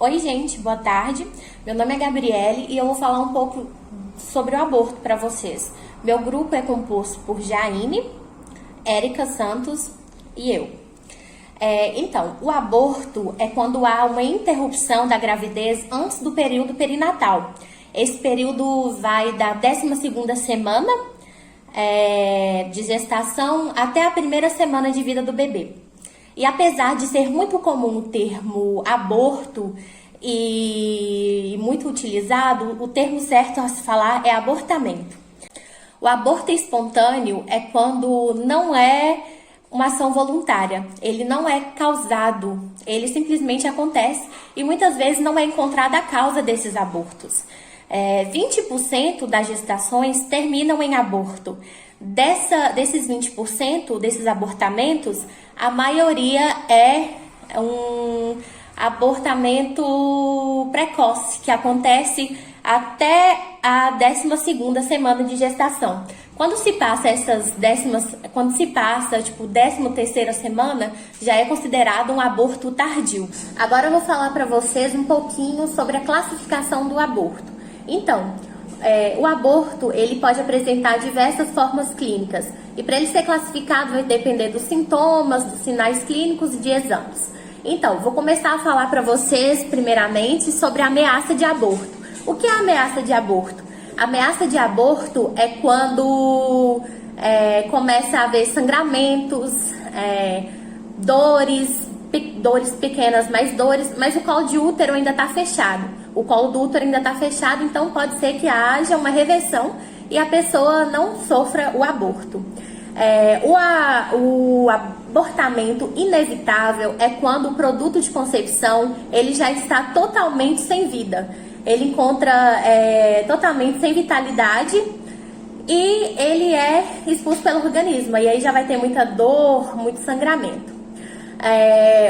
Oi, gente, boa tarde. Meu nome é Gabriele e eu vou falar um pouco sobre o aborto para vocês. Meu grupo é composto por Jaine, Érica Santos e eu. Então, o aborto é quando há uma interrupção da gravidez antes do período perinatal. Esse período vai da 12ª semana de gestação até a primeira semana de vida do bebê. E apesar de ser muito comum o termo aborto e muito utilizado, o termo certo a se falar é abortamento. O aborto espontâneo é quando não é uma ação voluntária, ele não é causado, ele simplesmente acontece e muitas vezes não é encontrada a causa desses abortos. 20% das gestações terminam em aborto. Desses 20% desses abortamentos, a maioria é um abortamento precoce, que acontece até a 12ª semana de gestação. Quando se passa tipo 13ª semana, já é considerado um aborto tardio. Agora eu vou falar para vocês um pouquinho sobre a classificação do aborto. Então, o aborto ele pode apresentar diversas formas clínicas e para ele ser classificado vai depender dos sintomas, dos sinais clínicos e de exames. Então, vou começar a falar para vocês primeiramente sobre a ameaça de aborto. O que é a ameaça de aborto? A ameaça de aborto é quando começa a haver sangramentos, dores pequenas, mas o colo de útero ainda está fechado. O colo do útero ainda está fechado, então pode ser que haja uma reversão e a pessoa não sofra o aborto. O abortamento inevitável é quando o produto de concepção ele já está totalmente sem vida. Ele encontra totalmente sem vitalidade e ele é expulso pelo organismo. E aí já vai ter muita dor, muito sangramento.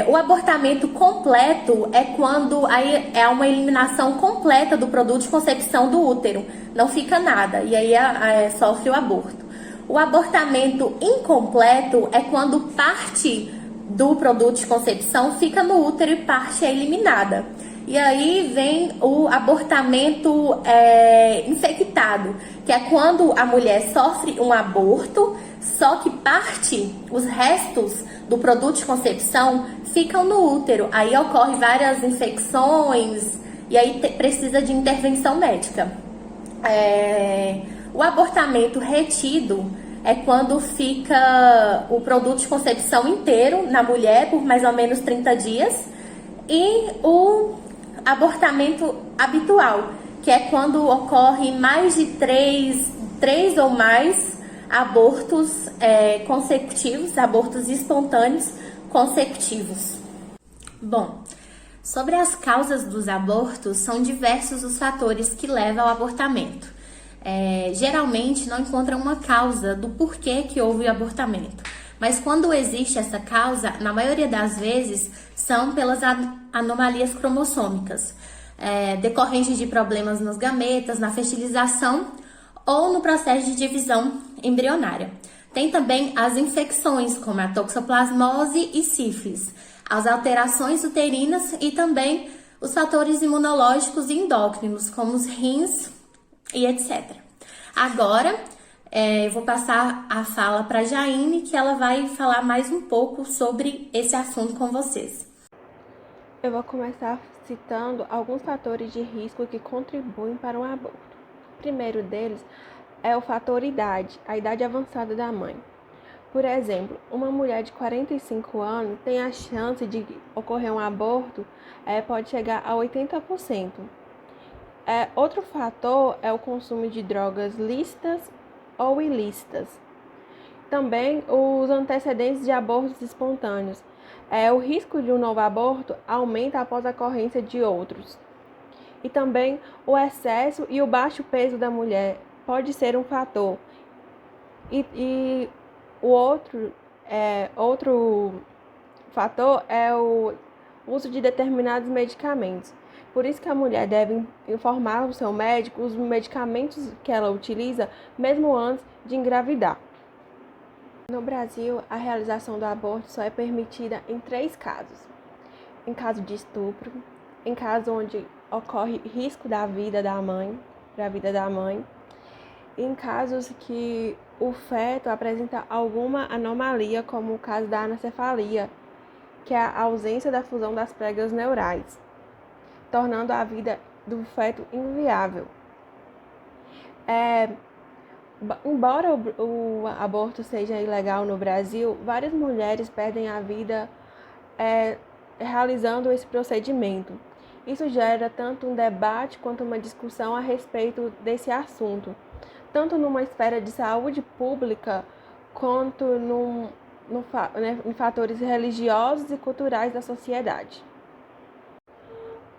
O abortamento completo é quando aí é uma eliminação completa do produto de concepção do útero. Não fica nada e aí sofre o aborto. O abortamento incompleto é quando parte do produto de concepção fica no útero e parte é eliminada. E aí vem o abortamento infectado, que é quando a mulher sofre um aborto, só que os restos do produto de concepção ficam no útero. Aí ocorre várias infecções e aí precisa de intervenção médica. O abortamento retido é quando fica o produto de concepção inteiro na mulher por mais ou menos 30 dias. E o abortamento habitual, que é quando ocorre mais de três ou mais abortos consecutivos, abortos espontâneos consecutivos. Bom, sobre as causas dos abortos, são diversos os fatores que levam ao abortamento. Geralmente não encontram uma causa do porquê que houve o abortamento. Mas quando existe essa causa, na maioria das vezes, são pelas anomalias cromossômicas, decorrentes de problemas nos gametas, na fertilização ou no processo de divisão embrionária. Tem também as infecções, como a toxoplasmose e sífilis, as alterações uterinas e também os fatores imunológicos e endócrinos, como os rins e etc. Agora, eu vou passar a fala para a Jaine, que ela vai falar mais um pouco sobre esse assunto com vocês. Eu vou começar citando alguns fatores de risco que contribuem para um aborto. O primeiro deles é o fator idade, a idade avançada da mãe. Por exemplo, uma mulher de 45 anos tem a chance de ocorrer um aborto, pode chegar a 80%. Outro fator é o consumo de drogas lícitas ou ilícitas. Também os antecedentes de abortos espontâneos. O risco de um novo aborto aumenta após a ocorrência de outros. E também o excesso e o baixo peso da mulher pode ser um fator. E o outro fator é o uso de determinados medicamentos. Por isso que a mulher deve informar o seu médico os medicamentos que ela utiliza, mesmo antes de engravidar. No Brasil, a realização do aborto só é permitida em 3 casos. Em caso de estupro, em caso onde ocorre risco da vida da mãe, para a vida da mãe, em casos que o feto apresenta alguma anomalia, como o caso da anencefalia, que é a ausência da fusão das pregas neurais, tornando a vida do feto inviável. Embora o aborto seja ilegal no Brasil, várias mulheres perdem a vida realizando esse procedimento. Isso gera tanto um debate quanto uma discussão a respeito desse assunto, tanto numa esfera de saúde pública quanto em fatores religiosos e culturais da sociedade.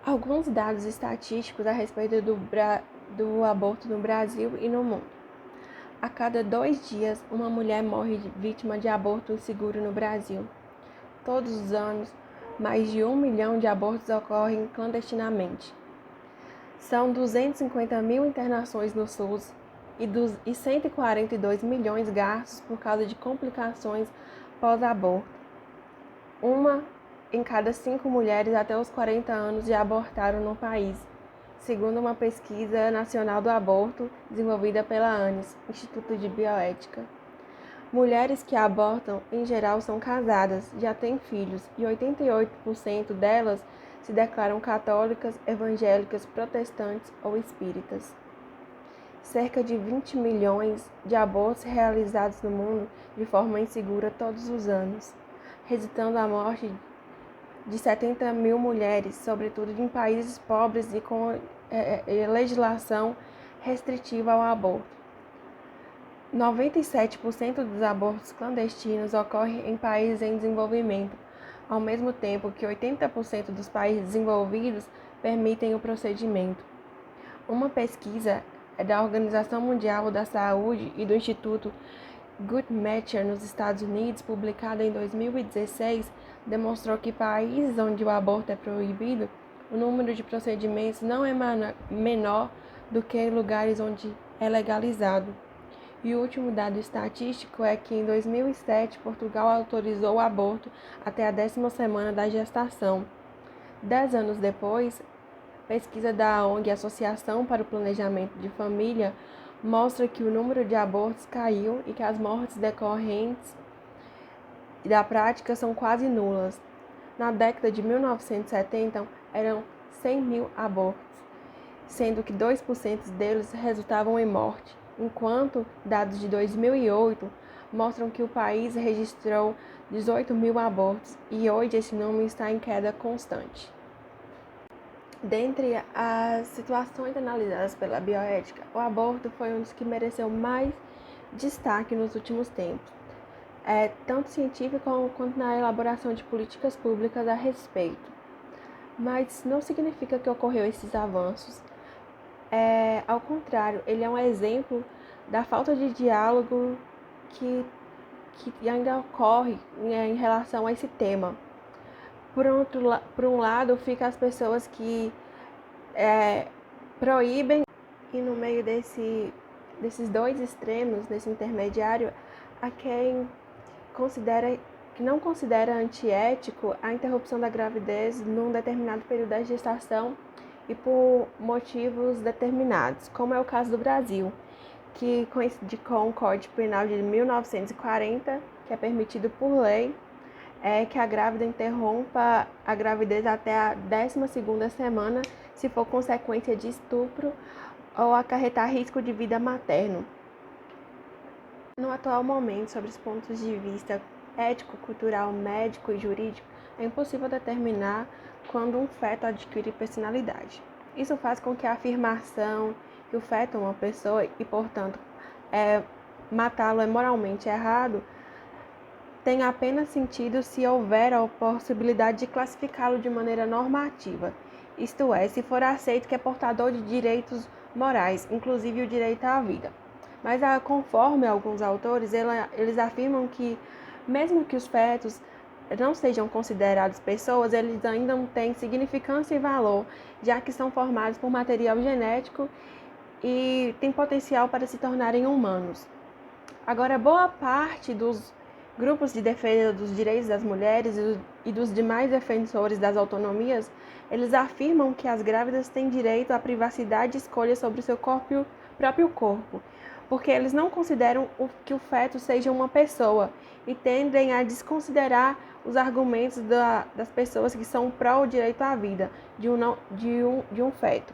Alguns dados estatísticos a respeito do aborto no Brasil e no mundo. A cada 2 dias, uma mulher morre vítima de aborto inseguro no Brasil. Todos os anos, mais de 1 milhão de abortos ocorrem clandestinamente. São 250 mil internações no SUS e 142 milhões gastos por causa de complicações pós-aborto. Uma em cada 5 mulheres até os 40 anos já abortaram no país, segundo uma pesquisa nacional do aborto desenvolvida pela ANES, Instituto de Bioética. Mulheres que abortam, em geral, são casadas, já têm filhos, e 88% delas se declaram católicas, evangélicas, protestantes ou espíritas. Cerca de 20 milhões de abortos realizados no mundo de forma insegura todos os anos, resultando a morte de 70 mil mulheres, sobretudo em países pobres e com legislação restritiva ao aborto. 97% dos abortos clandestinos ocorrem em países em desenvolvimento, ao mesmo tempo que 80% dos países desenvolvidos permitem o procedimento. Uma pesquisa da Organização Mundial da Saúde e do Instituto Guttmacher nos Estados Unidos, publicada em 2016, demonstrou que países onde o aborto é proibido, o número de procedimentos não é menor do que em lugares onde é legalizado. E o último dado estatístico é que em 2007, Portugal autorizou o aborto até a 10ª semana da gestação. 10 anos depois, pesquisa da ONG Associação para o Planejamento de Família mostra que o número de abortos caiu e que as mortes decorrentes da prática são quase nulas. Na década de 1970, eram 100 mil abortos, sendo que 2% deles resultavam em morte, enquanto dados de 2008 mostram que o país registrou 18 mil abortos e hoje esse número está em queda constante. Dentre as situações analisadas pela bioética, o aborto foi um dos que mereceu mais destaque nos últimos tempos, tanto científico quanto na elaboração de políticas públicas a respeito. Mas não significa que ocorreu esses avanços. Ao contrário, ele é um exemplo da falta de diálogo que ainda ocorre em relação a esse tema. Por um lado, fica as pessoas que proíbem, e no meio desses dois extremos, desse intermediário, há quem não considera antiético a interrupção da gravidez num determinado período da gestação e por motivos determinados, como é o caso do Brasil, que coincide com o Código Penal de 1940, que é permitido por lei, que a grávida interrompa a gravidez até a 12ª semana, se for consequência de estupro ou acarretar risco de vida materno. No atual momento, sobre os pontos de vista ético, cultural, médico e jurídico, é impossível determinar quando um feto adquire personalidade. Isso faz com que a afirmação que o feto é uma pessoa e, portanto, matá-lo é moralmente errado tenha apenas sentido se houver a possibilidade de classificá-lo de maneira normativa, isto é, se for aceito que é portador de direitos morais, inclusive o direito à vida. Mas, conforme alguns autores, eles afirmam que, mesmo que os fetos não sejam considerados pessoas, eles ainda não têm significância e valor, já que são formados por material genético e têm potencial para se tornarem humanos. Agora, boa parte dos Grupos de defesa dos direitos das mulheres e dos demais defensores das autonomias, eles afirmam que as grávidas têm direito à privacidade e escolha sobre o seu próprio corpo, porque eles não consideram que o feto seja uma pessoa e tendem a desconsiderar os argumentos das pessoas que são pró o direito à vida de um feto.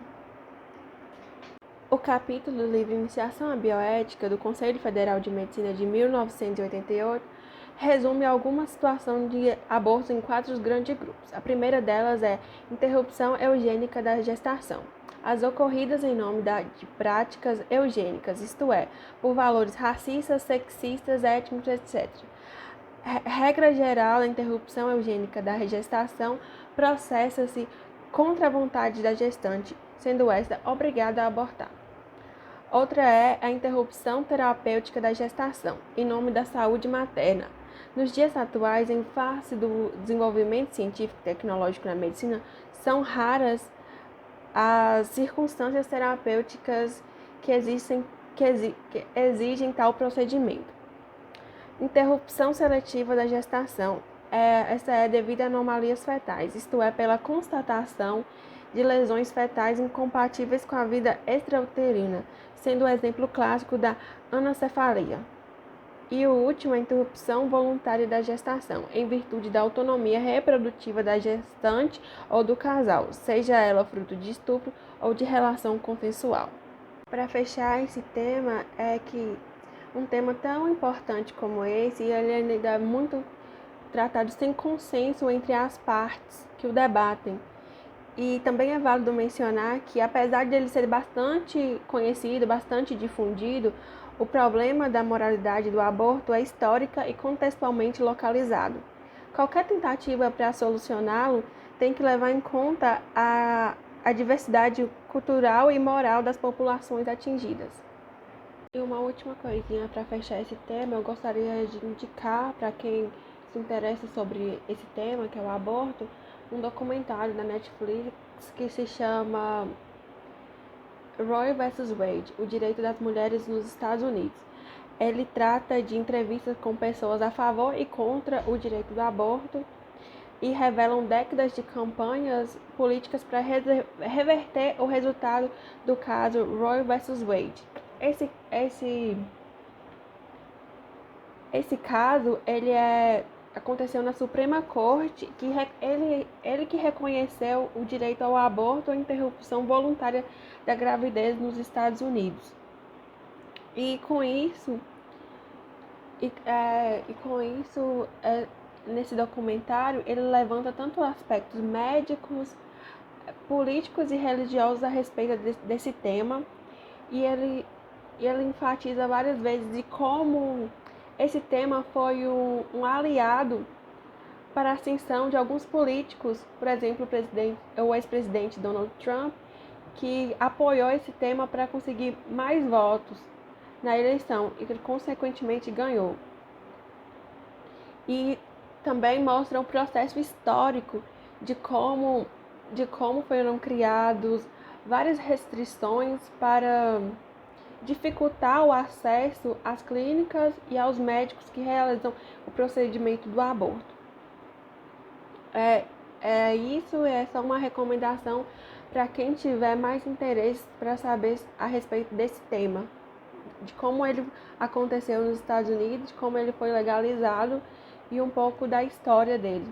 O capítulo do livro Iniciação à Bioética do Conselho Federal de Medicina de 1988 resume alguma situação de aborto em 4 grandes grupos. A primeira delas é interrupção eugênica da gestação. As ocorridas em nome de práticas eugênicas, isto é, por valores racistas, sexistas, étnicos, etc. Regra geral, a interrupção eugênica da gestação processa-se contra a vontade da gestante, sendo esta obrigada a abortar. Outra é a interrupção terapêutica da gestação, em nome da saúde materna. Nos dias atuais, em face do desenvolvimento científico e tecnológico na medicina, são raras as circunstâncias terapêuticas que exigem tal procedimento. Interrupção seletiva da gestação. Essa é devido a anomalias fetais, isto é, pela constatação de lesões fetais incompatíveis com a vida extrauterina, sendo o exemplo clássico da anencefalia. E o último, a interrupção voluntária da gestação, em virtude da autonomia reprodutiva da gestante ou do casal, seja ela fruto de estupro ou de relação consensual. Para fechar esse tema, é que um tema tão importante como esse, ele ainda é muito tratado sem consenso entre as partes que o debatem. E também é válido mencionar que, apesar de ele ser bastante conhecido, bastante difundido, o problema da moralidade do aborto é histórica e contextualmente localizado. Qualquer tentativa para solucioná-lo tem que levar em conta a diversidade cultural e moral das populações atingidas. E uma última coisinha para fechar esse tema, eu gostaria de indicar para quem se interessa sobre esse tema, que é o aborto, um documentário da Netflix que se chama Roe vs. Wade, o direito das mulheres nos Estados Unidos. Ele trata de entrevistas com pessoas a favor e contra o direito do aborto e revelam décadas de campanhas políticas para reverter o resultado do caso Roe vs. Wade. Esse caso, aconteceu na Suprema Corte, que ele que reconheceu o direito ao aborto ou interrupção voluntária da gravidez nos Estados Unidos. E com isso, nesse documentário, ele levanta tanto aspectos médicos, políticos e religiosos a respeito desse tema, e ele enfatiza várias vezes de como esse tema foi um aliado para a ascensão de alguns políticos, por exemplo, o ex-presidente Donald Trump, que apoiou esse tema para conseguir mais votos na eleição e que, consequentemente, ganhou. E também mostra o processo histórico de como foram criados várias restrições para dificultar o acesso às clínicas e aos médicos que realizam o procedimento do aborto. Isso é só uma recomendação para quem tiver mais interesse para saber a respeito desse tema, de como ele aconteceu nos Estados Unidos, de como ele foi legalizado e um pouco da história dele.